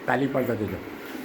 તાલી પડતા જજો.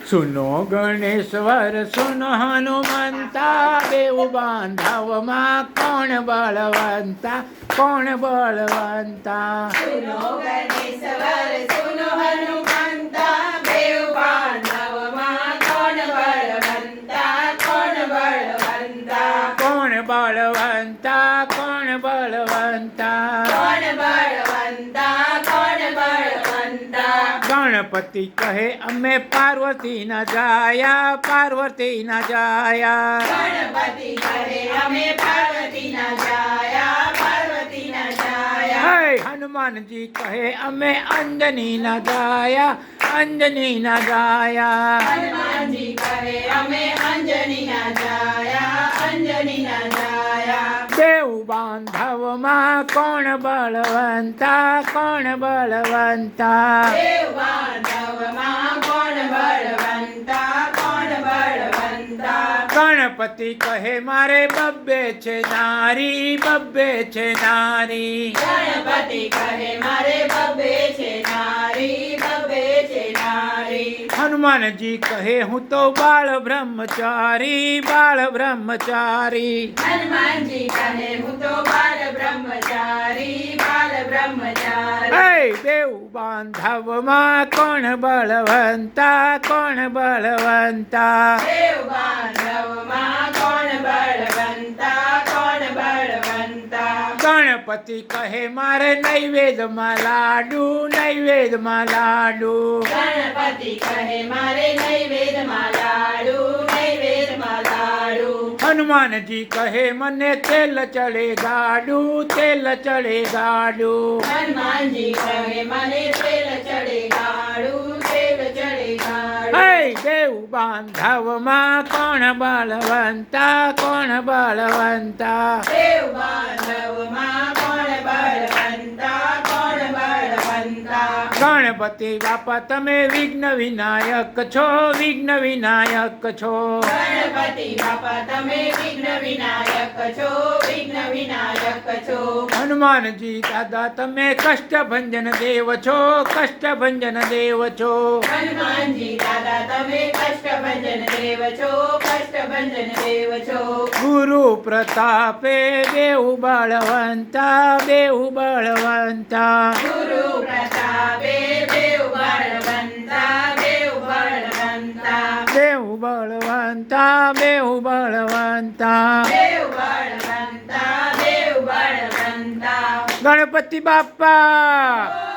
સુનો ગણેશ્વર સુનો હનુમંતા, બેઉ બાંધવમાં કોણ બળવંતા, કોણ બળવંતા. સુનો ગણેશ્વર સુનો હનુમંતા, બેઉ બાંધવમાં કોણ બળવંતા, કોણ બળવંતા. કોણ બળવંતા, કોણ બળવંતા. કોણ બળવંતા, કોણ બળવંતા. ગણપતિ કહે અમે પાર્વતી ના જાયા, પાર્વતી ના જાયા. ગણપતિ કહે અમે પાર્વતી ના જાયા, પાર્વતી ના જાયા. હે હનુમાનજી કહે અમે અંજની ના જાયા, અંજની ના જાયા. હનુમાનજી કહે અમે અંજની ના જાયા, અંજની ના જાયા. બેઉ બાંધવમાં કોણ બળવંતા, કોણ બળવંતા. દેવ બાંધવમાં કોણ બળવંતા, કોણ બળવંતા. ગણપતિ કહે મારે બબ્બે છે નારી, બબ્બે છે નારી. ગણપતિ કહે મારે બબ્બે છે નારી, બબ્બે છે નારી. હનુમાનજી કહે હું તો બાળ બ્રહ્મચારી, બાળ બ્રહ્મચારી. હનુમાનજી કહે હું તો બાલ બ્રહ્મચારી, બાલ બ્રહ્મચારી. હે બેઉ બાંધવમાં કોણ બળવંતા, કોણ બળવંતા. દેવ બાંધવમાં કોણ બળવંતા, કોણ બળવંતા. ગણપતિ કહે મારે નૈવેદ્યમાં લાડુ, નૈવેદ્યમાં લાડુ. ગણપતિ કહે મારે નૈવેદ્યમાં લાડુ, નૈવેદ્યમાં લાડુ. હનુમાનજી કહે મને તેલ ચડે ગાડુ, તેલ ચડે ગાડુ. હનુમાનજી કહે મને તેલ ચડે ગાડુ, તેલ ચડે ગાડુ. હે દેવ બાંધવમાં કોણ બળવંતા, કોણ બળવંતા. દેવ બાંધવમાં કોણ બળવંતા, કોણ બળવંતા. ગણપતિ બાપા તમે વિઘ્ન વિનાયક છો, વિઘ્ન વિનાયક છો. ગણપતિ બાપા તમે વિઘ્ન વિનાયક છો, વિઘ્ન વિનાયક છો. હનુમાનજી દાદા તમે કષ્ટભંજન દેવ છો, કષ્ટભંજન દેવ છો. હનુમાનજી દાદા તમે કષ્ટભંજન દેવ છો, કષ્ટભંજન દેવ છો. ગુરુ પ્રતાપે બેઉ બળવંતા, બેઉ બળવંતા. ગુરુ પ્રતાપે દેવ બળવંતા, દેવ બળવંતા. બેઉ બળવંતા, બેઉ બળવંતા. દેવ બળવંતા, દેવ બળવંતા. ગણપતિ બાપા